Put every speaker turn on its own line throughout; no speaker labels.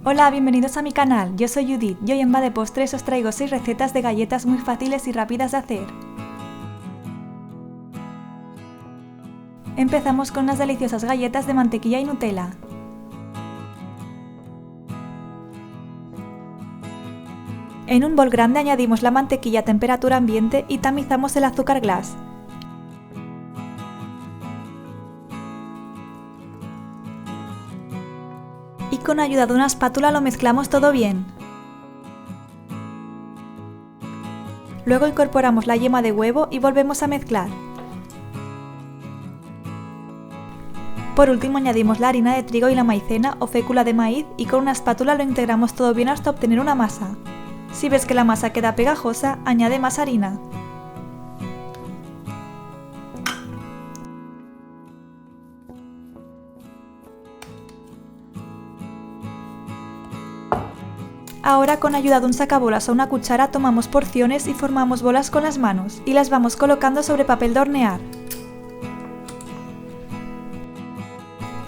Hola, bienvenidos a mi canal, yo soy Judith y hoy en Va de Postres os traigo 6 recetas de galletas muy fáciles y rápidas de hacer. Empezamos con unas deliciosas galletas de mantequilla y Nutella. En un bol grande añadimos la mantequilla a temperatura ambiente y tamizamos el azúcar glass. Y con ayuda de una espátula lo mezclamos todo bien. Luego incorporamos la yema de huevo y volvemos a mezclar. Por último añadimos la harina de trigo y la maicena o fécula de maíz y con una espátula lo integramos todo bien hasta obtener una masa. Si ves que la masa queda pegajosa, añade más harina. Ahora con ayuda de un sacabolas o una cuchara tomamos porciones y formamos bolas con las manos y las vamos colocando sobre papel de hornear.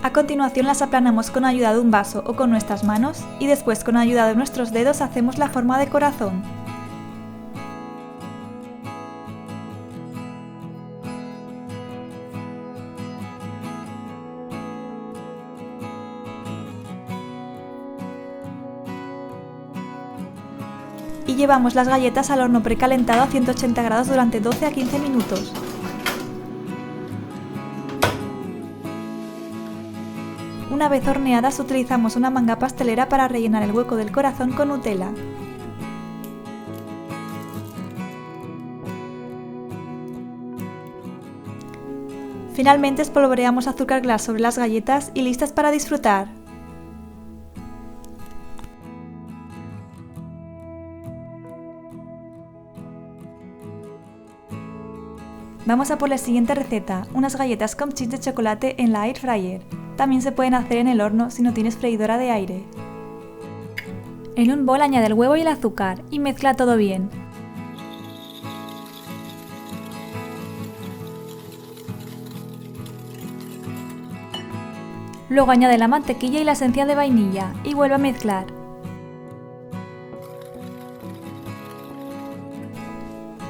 A continuación las aplanamos con ayuda de un vaso o con nuestras manos y después con ayuda de nuestros dedos hacemos la forma de corazón. Y llevamos las galletas al horno precalentado a 180 grados durante 12 a 15 minutos. Una vez horneadas utilizamos una manga pastelera para rellenar el hueco del corazón con Nutella. Finalmente espolvoreamos azúcar glass sobre las galletas y listas para disfrutar. Vamos a por la siguiente receta, unas galletas con chips de chocolate en la air fryer. También se pueden hacer en el horno si no tienes freidora de aire. En un bol añade el huevo y el azúcar y mezcla todo bien. Luego añade la mantequilla y la esencia de vainilla y vuelve a mezclar.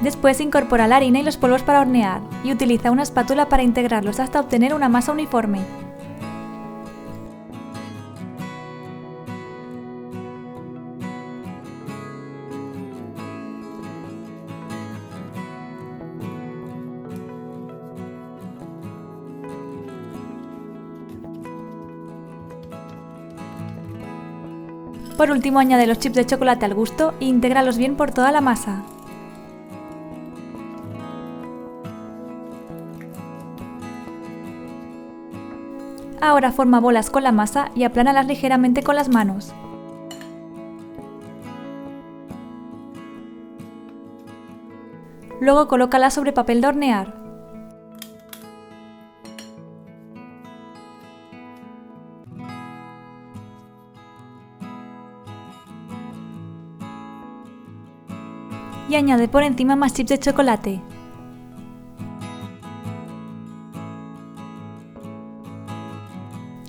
Después incorpora la harina y los polvos para hornear y utiliza una espátula para integrarlos hasta obtener una masa uniforme. Por último añade los chips de chocolate al gusto e intégralos bien por toda la masa. Ahora forma bolas con la masa y aplánalas ligeramente con las manos. Luego colócalas sobre papel de hornear. Y añade por encima más chips de chocolate.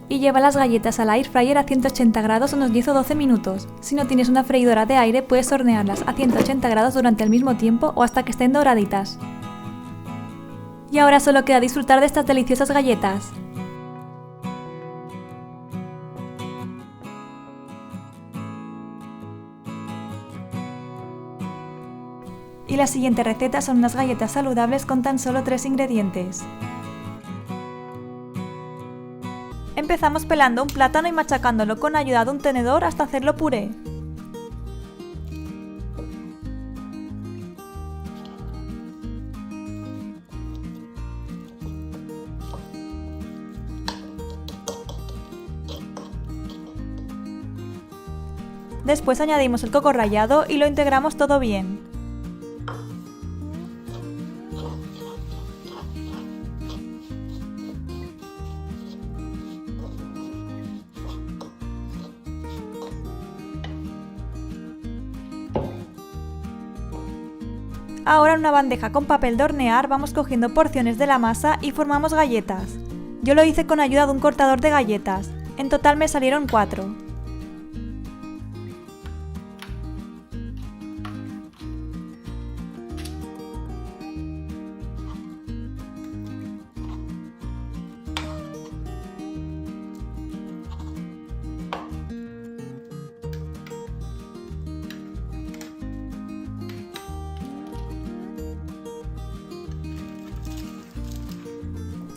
Y lleva las galletas a la air fryer a 180 grados unos 10 o 12 minutos. Si no tienes una freidora de aire puedes hornearlas a 180 grados durante el mismo tiempo o hasta que estén doraditas. Y ahora solo queda disfrutar de estas deliciosas galletas. Y la siguiente receta son unas galletas saludables con tan solo 3 ingredientes. Empezamos pelando un plátano y machacándolo con ayuda de un tenedor hasta hacerlo puré. Después añadimos el coco rallado y lo integramos todo bien. Ahora en una bandeja con papel de hornear vamos cogiendo porciones de la masa y formamos galletas. Yo lo hice con ayuda de un cortador de galletas. En total me salieron 4.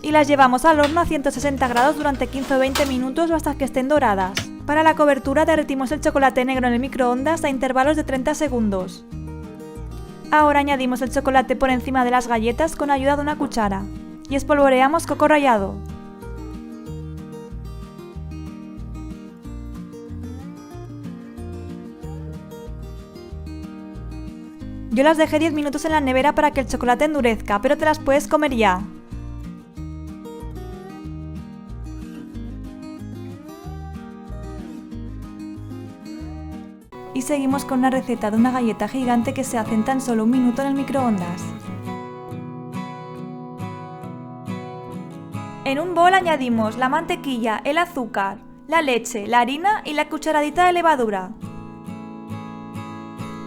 y las llevamos al horno a 160 grados durante 15 o 20 minutos o hasta que estén doradas. Para la cobertura derretimos el chocolate negro en el microondas a intervalos de 30 segundos. Ahora añadimos el chocolate por encima de las galletas con ayuda de una cuchara y espolvoreamos coco rallado. Yo las dejé 10 minutos en la nevera para que el chocolate endurezca, pero te las puedes comer ya. Y seguimos con una receta de una galleta gigante que se hace en tan solo un minuto en el microondas. En un bol añadimos la mantequilla, el azúcar, la leche, la harina y la cucharadita de levadura.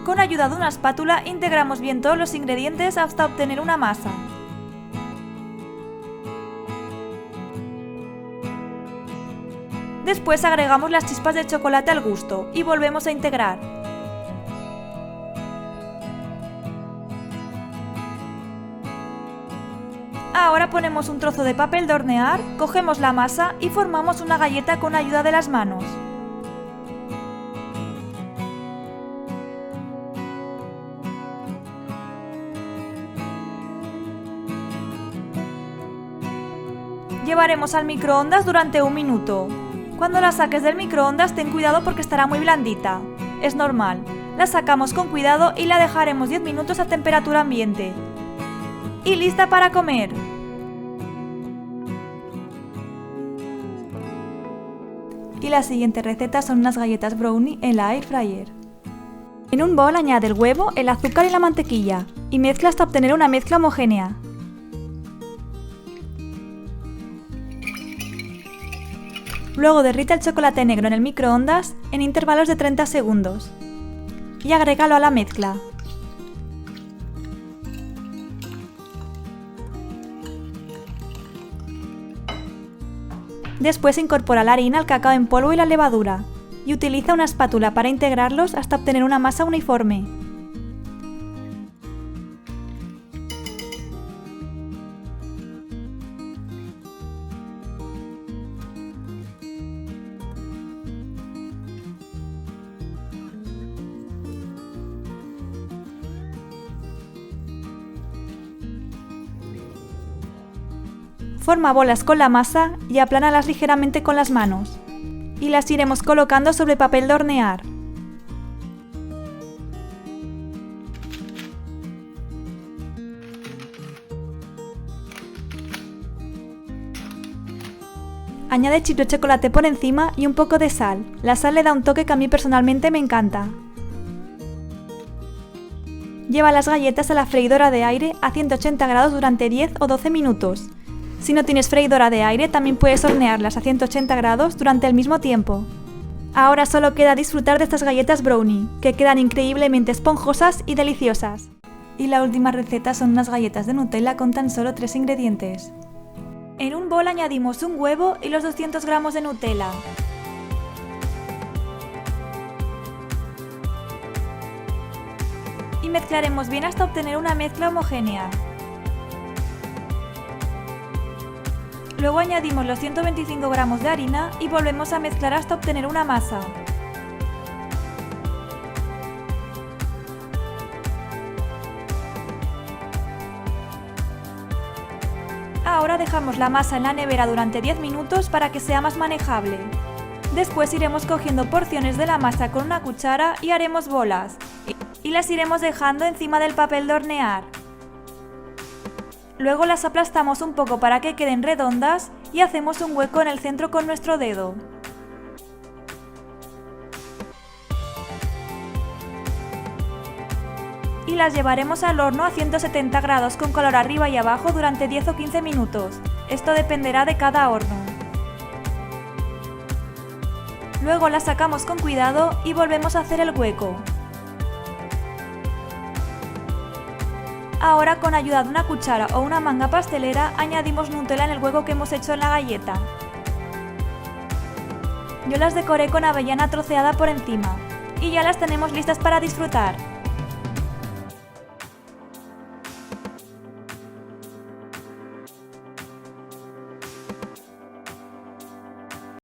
Con ayuda de una espátula integramos bien todos los ingredientes hasta obtener una masa. Después agregamos las chispas de chocolate al gusto y volvemos a integrar. Ahora ponemos un trozo de papel de hornear, cogemos la masa y formamos una galleta con ayuda de las manos. Llevaremos al microondas durante un minuto. Cuando la saques del microondas ten cuidado porque estará muy blandita. Es normal. La sacamos con cuidado y la dejaremos 10 minutos a temperatura ambiente. Y lista para comer. Y la siguiente receta son unas galletas brownie en la air fryer. En un bol añade el huevo, el azúcar y la mantequilla y mezcla hasta obtener una mezcla homogénea. Luego derrite el chocolate negro en el microondas en intervalos de 30 segundos y agrégalo a la mezcla. Después incorpora la harina, el cacao en polvo y la levadura y utiliza una espátula para integrarlos hasta obtener una masa uniforme. Forma bolas con la masa y aplánalas ligeramente con las manos. Y las iremos colocando sobre papel de hornear. Añade chips de chocolate por encima y un poco de sal. La sal le da un toque que a mí personalmente me encanta. Lleva las galletas a la freidora de aire a 180 grados durante 10 o 12 minutos. Si no tienes freidora de aire, también puedes hornearlas a 180 grados durante el mismo tiempo. Ahora solo queda disfrutar de estas galletas brownie, que quedan increíblemente esponjosas y deliciosas. Y la última receta son unas galletas de Nutella con tan solo 3 ingredientes. En un bol añadimos un huevo y los 200 gramos de Nutella. Y mezclaremos bien hasta obtener una mezcla homogénea. Luego añadimos los 125 gramos de harina y volvemos a mezclar hasta obtener una masa. Ahora dejamos la masa en la nevera durante 10 minutos para que sea más manejable. Después iremos cogiendo porciones de la masa con una cuchara y haremos bolas. Y las iremos dejando encima del papel de hornear. Luego las aplastamos un poco para que queden redondas y hacemos un hueco en el centro con nuestro dedo. Y las llevaremos al horno a 170 grados con calor arriba y abajo durante 10 o 15 minutos. Esto dependerá de cada horno. Luego las sacamos con cuidado y volvemos a hacer el hueco. Ahora con ayuda de una cuchara o una manga pastelera añadimos Nutella en el hueco que hemos hecho en la galleta. Yo las decoré con avellana troceada por encima y ya las tenemos listas para disfrutar.